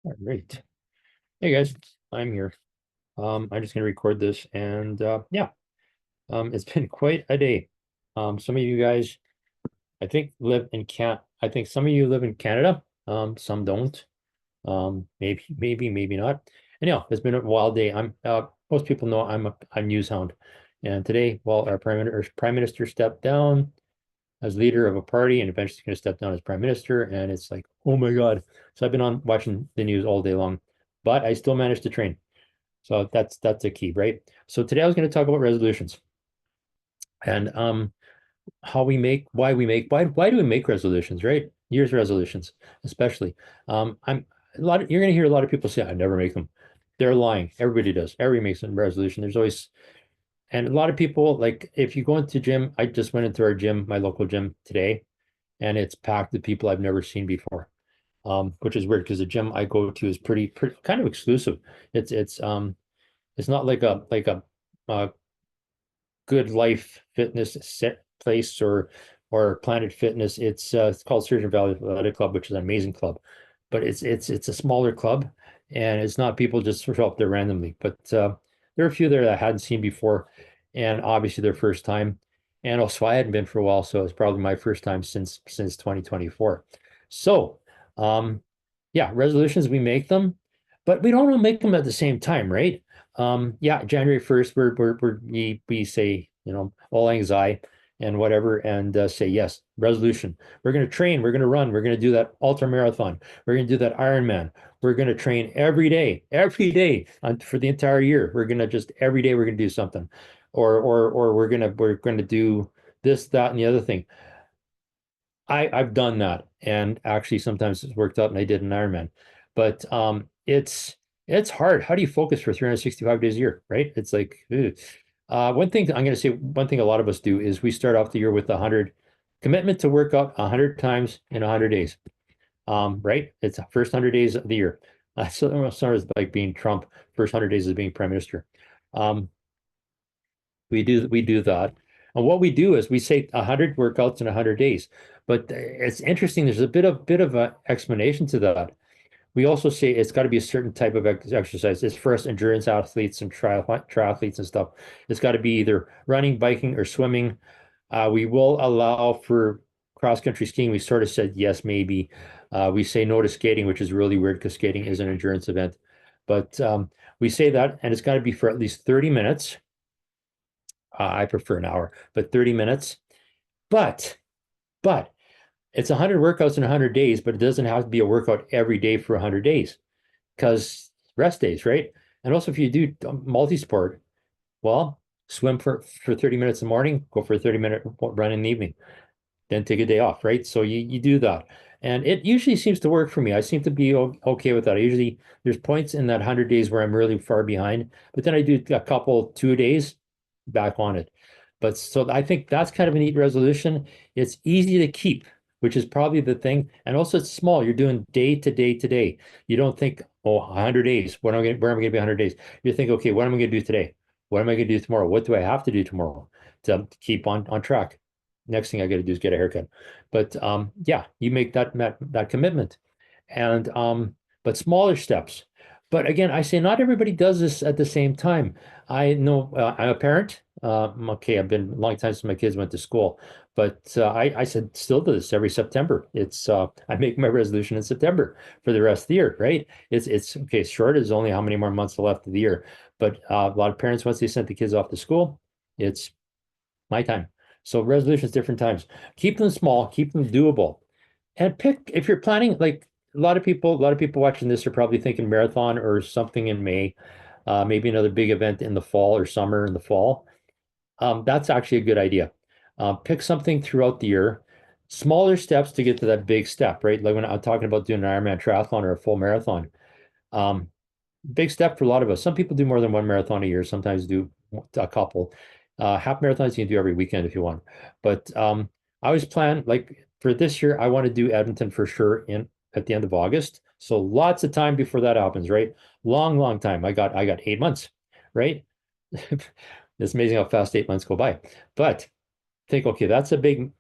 All right. Hey guys, I'm here. I'm just gonna record this and yeah, it's been quite a day. Some of you guys I think I think some of you live in Canada, some don't. Maybe not. Anyhow, it's been a wild day. Most people know I'm news hound. And today, well, our prime minister stepped down as leader of a party and eventually going to step down as prime minister. And it's like, oh my God. So I've been on watching the news all day long, but I still managed to train. So that's a key, right? So today I was going to talk about resolutions and how we make, why do we make resolutions, right? Year's resolutions, especially. I'm a lot of, you're going to hear a lot of people say, I never make them. They're lying. Everybody does. Everybody makes a resolution. There's always, and a lot of people, like if you go into gym, I just went into our gym, my local gym today, and it's packed with people I've never seen before. Which is weird because the gym I go to is pretty kind of exclusive. It's not like a good life fitness set place or Planet Fitness. It's called Surgeon Valley Athletic Club, which is an amazing club, but it's a smaller club, and it's not people just show up there randomly. But there are a few there that I hadn't seen before, and obviously their first time. And also I hadn't been for a while, so it's probably my first time since 2024. So yeah, resolutions we make them, but we don't all make them at the same time, right? Yeah, January 1st, we say, all anxiety and whatever, and say yes, resolution. We're going to train, we're going to run, we're going to do that ultra marathon, we're going to do that Ironman. We're going to train every day for the entire year. We're going to just every day we're going to do something, or we're going to do this, that, and the other thing. I've done that, and actually sometimes it's worked out, and I did an Ironman, but it's hard. How do you focus for 365 days a year, right? It's like ugh. One thing I'm going to say, one thing a lot of us do is we start off the year with 100 commitment to work out 100 times in 100 days. Right? It's the first 100 days of the year. So sort of like being Trump, first 100 days of being prime minister. Um, we do that. And what we do is we say 100 workouts in 100 days. But it's interesting. There's a bit of an explanation to that. We also say it's got to be a certain type of exercise. It's for us endurance athletes and triathletes and stuff. It's got to be either running, biking, or swimming. We will allow for cross country skiing. We sort of said yes, maybe. We say no to skating, which is really weird because skating is an endurance event. But we say that, and it's got to be for at least 30 minutes. I prefer an hour, but 30 minutes. But, but it's 100 workouts in 100 days, but it doesn't have to be a workout every day for 100 days because rest days, right? And also, if you do multi-sport, well, swim for 30 minutes in the morning, go for a 30-minute run in the evening, then take a day off, right? So you do that. And it usually seems to work for me. I seem to be okay with that. There's points in that 100 days where I'm really far behind, but then I do a couple, 2 days back on it. But so I think that's kind of a neat resolution. It's easy to keep, which is probably the thing. And also it's small. You're doing day to day to day. You don't think, oh, 100 days. Where am I going to be 100 days? You think, okay, what am I going to do today? What am I going to do tomorrow? What do I have to do tomorrow to keep on track? Next thing I got to do is get a haircut. But yeah, you make that commitment. And but smaller steps. But again, I say not everybody does this at the same time. I know I'm a parent. Okay, I've been a long time since my kids went to school, but I said still do this every September. It's I make my resolution in September for the rest of the year, right? It's okay. Short is only how many more months left of the year, but a lot of parents once they sent the kids off to school, it's my time. So resolutions different times. Keep them small, keep them doable, and pick if you're planning like a lot of people watching this are probably thinking marathon or something in May, maybe another big event in the fall or summer in the fall. That's actually a good idea. Pick something throughout the year, smaller steps to get to that big step, right? Like when I'm talking about doing an Ironman triathlon or a full marathon. Um, Big step for a lot of us. Some people do more than one marathon a year, sometimes do a couple. Half marathons you can do every weekend if you want. But I always plan like for this year, I want to do Edmonton for sure in at the end of August. So lots of time before that happens, right? Long time. I got 8 months, right? It's amazing how fast 8 months go by. But think, okay, that's a big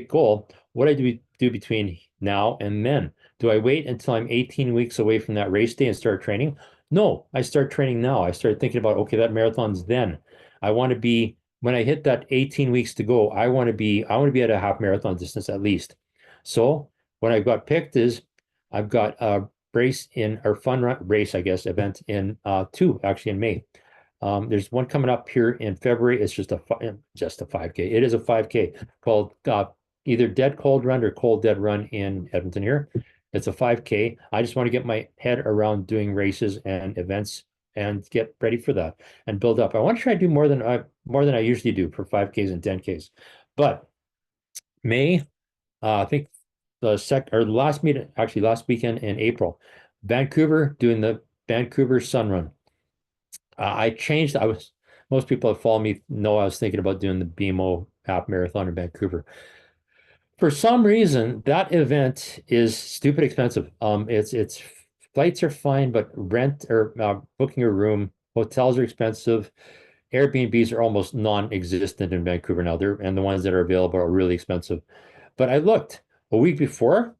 goal. What do do between now and then? Do I wait until I'm 18 weeks away from that race day and start training? No, I start training now. I start thinking about, okay, that marathon's then. I want to be, when I hit that 18 weeks to go, I want to be at a half marathon distance at least. So what I've got picked is I've got a race in, or fun run race, I guess, event in two actually in May. There's one coming up here in February. It's just a 5K. It is a 5K called either Dead Cold Run or Cold Dead Run in Edmonton here. It's a 5K. I just want to get my head around doing races and events and get ready for that and build up. I want to try to do more than I usually do for 5Ks and 10Ks. But May, I think last meet, actually last weekend in April, Vancouver, doing the Vancouver Sun Run. I changed. Most people that follow me know I was thinking about doing the BMO half marathon in Vancouver. For some reason, that event is stupid expensive. It's flights are fine, but rent or booking a room, hotels are expensive. Airbnbs are almost non-existent in Vancouver now. And the ones that are available are really expensive. But I looked a week before,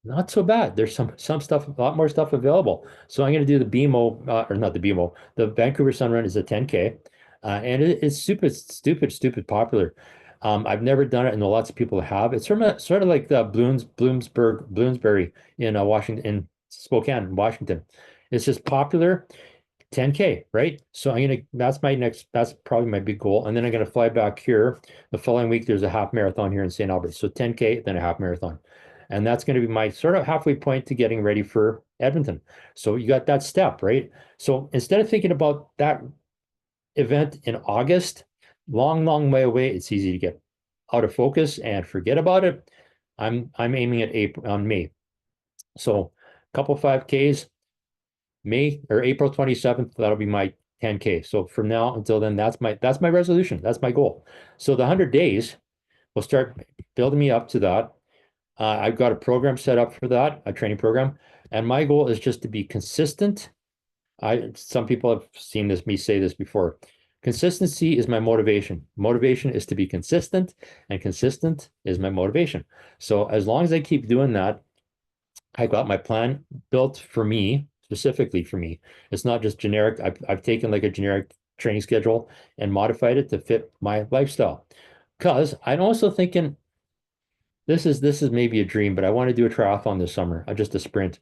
not so bad. There's some stuff, a lot more stuff available. So I'm going to do the BMO, or not the BMO, the Vancouver Sun Run is a 10K, and it's stupid popular. I've never done it, and lots of people have. It's sort of like the Bloomsbury in Washington, in Spokane, Washington. It's just popular. 10K, right? So that's probably my big goal. And then I'm going to fly back here. The following week, there's a half marathon here in St. Albert. So 10K, then a half marathon. And that's going to be my sort of halfway point to getting ready for Edmonton. So you got that step, right? So instead of thinking about that event in August, long way away, it's easy to get out of focus and forget about it. I'm aiming at May. So a couple 5Ks, May or April 27th, that'll be my 10K. So from now until then, that's my resolution. That's my goal. So the 100 days will start building me up to that. I've got a program set up for that, a training program, and my goal is just to be consistent. Some people have seen me say this before. Consistency is my motivation. Motivation is to be consistent, and consistent is my motivation. So as long as I keep doing that, I got my plan built for me, specifically for me. It's not just generic. I've taken like a generic training schedule and modified it to fit my lifestyle. Because I'm also thinking this is maybe a dream, but I want to do a triathlon this summer, a sprint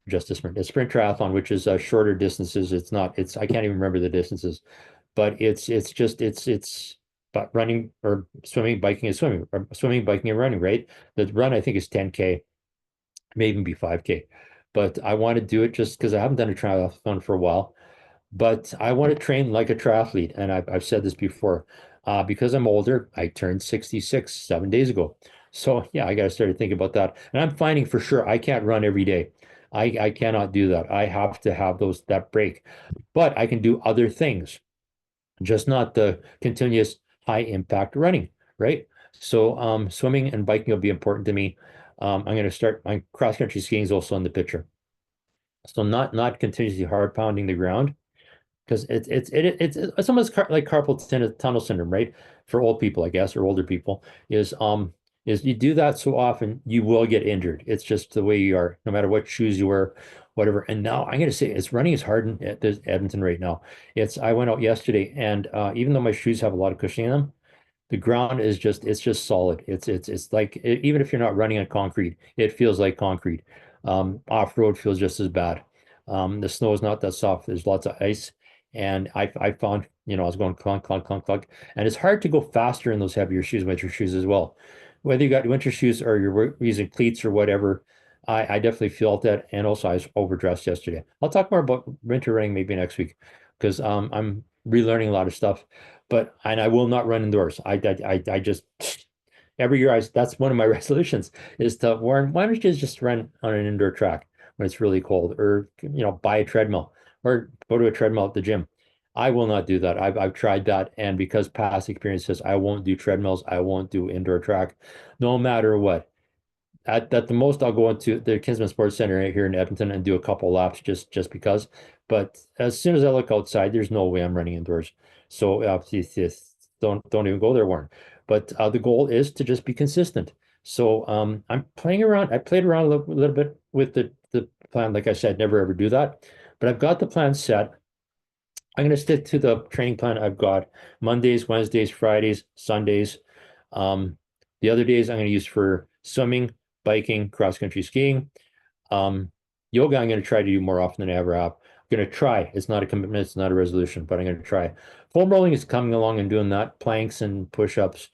triathlon, which is shorter distances. I can't even remember the distances, but it's but running or swimming, biking and swimming, or swimming, biking and running, right? The run I think is 10K, may even be 5K, but I want to do it just because I haven't done a triathlon for a while. But I want to train like a triathlete, and I've said this before. Because I'm older, I turned 66 7 days ago. So yeah, I got to start to think about that. And I'm finding for sure I can't run every day. I cannot do that. I have to have that break. But I can do other things, just not the continuous high impact running, right? So swimming and biking will be important to me. I'm going to start my cross country skiing is also in the picture. So not continuously hard pounding the ground, because it's almost like carpal tunnel syndrome, right? For old people, I guess, or older people, is you do that so often, you will get injured. It's just the way you are, no matter what shoes you wear, whatever. And now I'm going to say it's running is hard in Edmonton right now. I went out yesterday, and even though my shoes have a lot of cushioning in them, the ground is just solid. It's like even if you're not running on concrete, it feels like concrete. Off-road feels just as bad. The snow is not that soft. There's lots of ice. And I found, I was going clunk, clunk, clunk, clunk. And it's hard to go faster in those heavier shoes, winter shoes as well. Whether you got winter shoes or you're using cleats or whatever, I definitely felt that. And also I was overdressed yesterday. I'll talk more about winter running maybe next week, because I'm relearning a lot of stuff. And I will not run indoors. I just every year that's one of my resolutions is to Warren, why don't you just run on an indoor track when it's really cold, or buy a treadmill or go to a treadmill at the gym. I will not do that. I've tried that, and because past experience says I won't do treadmills, I won't do indoor track, no matter what. At the most, I'll go into the Kinsman Sports Center right here in Edmonton and do a couple laps just because. But as soon as I look outside, there's no way I'm running indoors. So don't even go there, Warren. But the goal is to just be consistent. So I'm playing around. I played around a little bit with the plan. Like I said, never ever do that. But I've got the plan set. I'm going to stick to the training plan I've got Mondays, Wednesdays, Fridays, Sundays. Um, the other days I'm going to use for swimming, biking, cross country skiing. Um, yoga, I'm going to try to do more often than I ever have. I'm going to try. It's not a commitment, it's not a resolution, but I'm going to try. Foam rolling is coming along and doing that, planks and push-ups.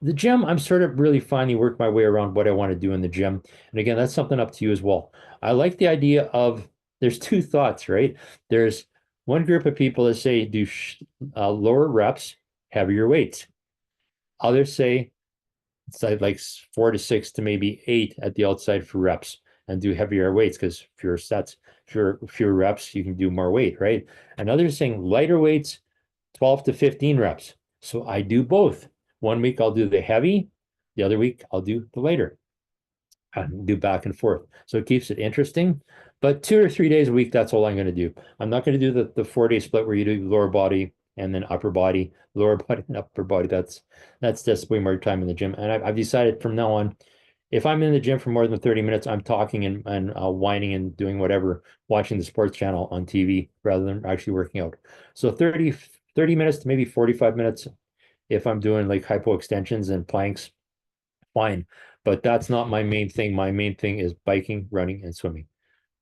The gym, I'm sort of really finally worked my way around what I want to do in the gym. And again, that's something up to you as well. I like the idea of there's two thoughts, right? There's one group of people that say do lower reps, heavier weights. Others say it's like 4 to 6 to maybe 8 at the outside for reps and do heavier weights because fewer sets, fewer reps, you can do more weight, right? And others saying lighter weights, 12 to 15 reps. So I do both. One week I'll do the heavy, the other week I'll do the lighter and do back and forth. So it keeps it interesting. But 2 or 3 days a week, that's all I'm going to do. I'm not going to do the 4 day split where you do lower body and then upper body, lower body and upper body. That's just way more time in the gym. And I've decided from now on, if I'm in the gym for more than 30 minutes, I'm talking and whining and doing whatever, watching the sports channel on TV rather than actually working out. So 30 minutes to maybe 45 minutes if I'm doing like hypo extensions and planks, fine. But that's not my main thing. My main thing is biking, running, and swimming.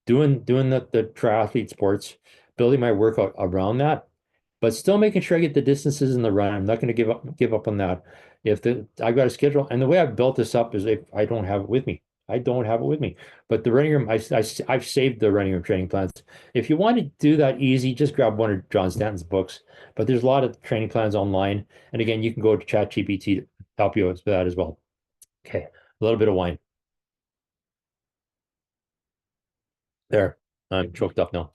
Doing the triathlete sports, building my workout around that, but still making sure I get the distances in the run. I'm not going to give up on that. If I've got a schedule, and the way I've built this up is if I don't have it with me. I don't have it with me. But the running room, I've saved the running room training plans. If you want to do that easy, just grab one of John Stanton's books. But there's a lot of training plans online. And again, you can go to ChatGPT to help you with that as well. Okay, a little bit of wine. There, I'm choked up now.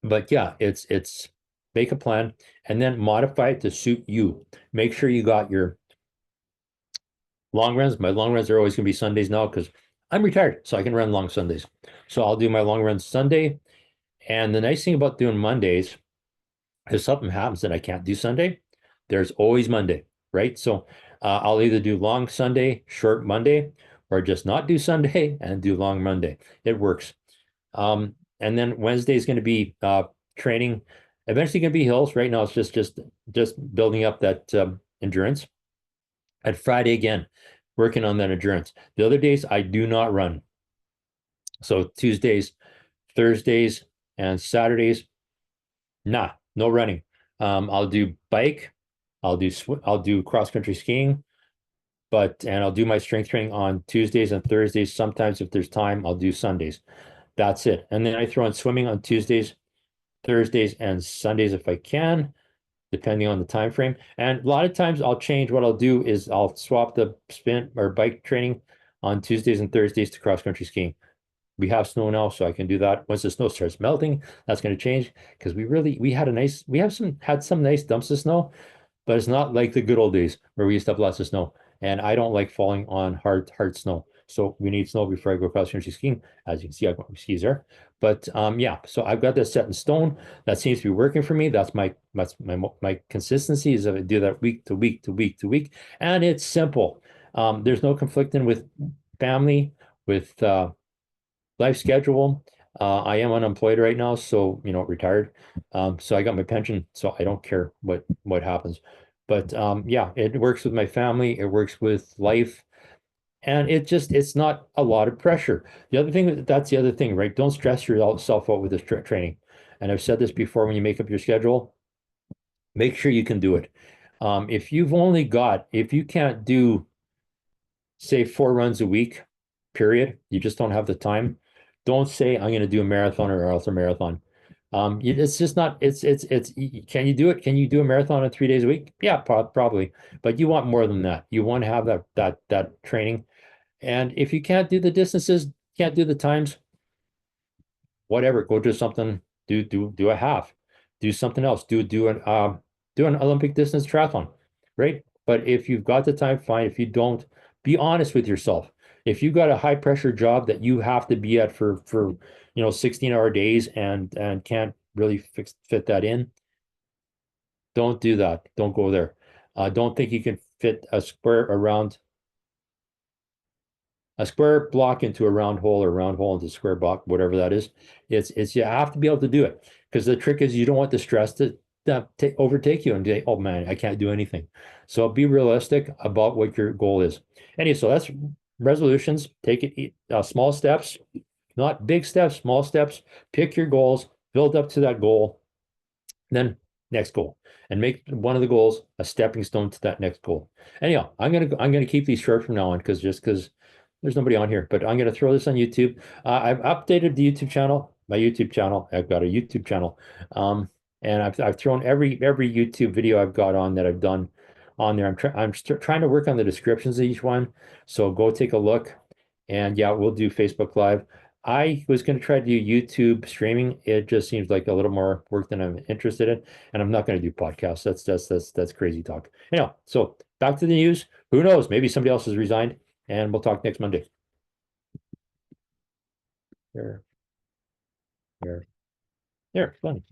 But yeah, it's make a plan and then modify it to suit you. Make sure you got your long runs. My long runs are always going to be Sundays now because I'm retired, so I can run long Sundays. So I'll do my long runs Sunday. And the nice thing about doing Mondays, if something happens that I can't do Sunday, there's always Monday, right? So I'll either do long Sunday, short Monday, or just not do Sunday and do long Monday. It works. And then Wednesday is going to be training. Eventually going to be hills. Right now it's just building up that endurance. And Friday again, working on that endurance. The other days I do not run. So Tuesdays, Thursdays, and Saturdays, nah, no running. I'll do bike. I'll do cross country skiing, and I'll do my strength training on Tuesdays and Thursdays. Sometimes if there's time, I'll do Sundays. That's it. And then I throw in swimming on Tuesdays, Thursdays, and Sundays if I can, depending on the time frame. And a lot of times I'll change. What I'll do is I'll swap the spin or bike training on Tuesdays and Thursdays to cross country skiing. We have snow now, so I can do that. Once the snow starts melting, that's going to change because had some nice dumps of snow, but it's not like the good old days where we used to have lots of snow. And I don't like falling on hard snow. So we need snow before I go cross country skiing. As you can see, I've got my skis there. But yeah, so I've got this set in stone. That seems to be working for me. That's my consistency is that I do that week to week to week to week. And it's simple. There's no conflicting with family, with life schedule. I am unemployed right now, so retired. So I got my pension, so I don't care what happens. But yeah, it works with my family, it works with life, and it's not a lot of pressure. That's the other thing, right? Don't stress yourself out with this training. And I've said this before, when you make up your schedule, make sure you can do it. If you can't do, say, 4 runs a week, period, you just don't have the time. Don't say I'm going to do a marathon or ultra marathon. It's just not. It's. Can you do it? Can you do a marathon in 3 days a week? Yeah, probably. But you want more than that. You want to have that training. And if you can't do the distances, can't do the times, whatever. Go do something. Do a half. Do something else. Do an Olympic distance triathlon, right? But if you've got the time, fine. If you don't, be honest with yourself. If you've got a high pressure job that you have to be at for 16-hour days and can't really fit that in, don't do that. Don't go there. Don't think you can fit a square around a square block into a round hole or a round hole into a square block, whatever that is. It's you have to be able to do it because the trick is you don't want the stress to overtake you and say, oh man, I can't do anything. So be realistic about what your goal is. Anyway, so that's resolutions. Take it small steps, not big steps, small steps. Pick your goals, build up to that goal, then next goal, and make one of the goals a stepping stone to that next goal. Anyhow, I'm gonna keep these short from now on because there's nobody on here, but I'm gonna throw this on YouTube. I've updated the YouTube channel, my YouTube channel. I've got a YouTube channel, and I've thrown every YouTube video I've got on that I've done on there. I'm trying to work on the descriptions of each one, so go take a look. And yeah, we'll do Facebook Live. I was going to try to do YouTube streaming. It just seems like a little more work than I'm interested in, and I'm not going to do podcasts. That's crazy talk. Anyhow, so back to the news. Who knows? Maybe somebody else has resigned, and we'll talk next Monday. There, there, there. Funny.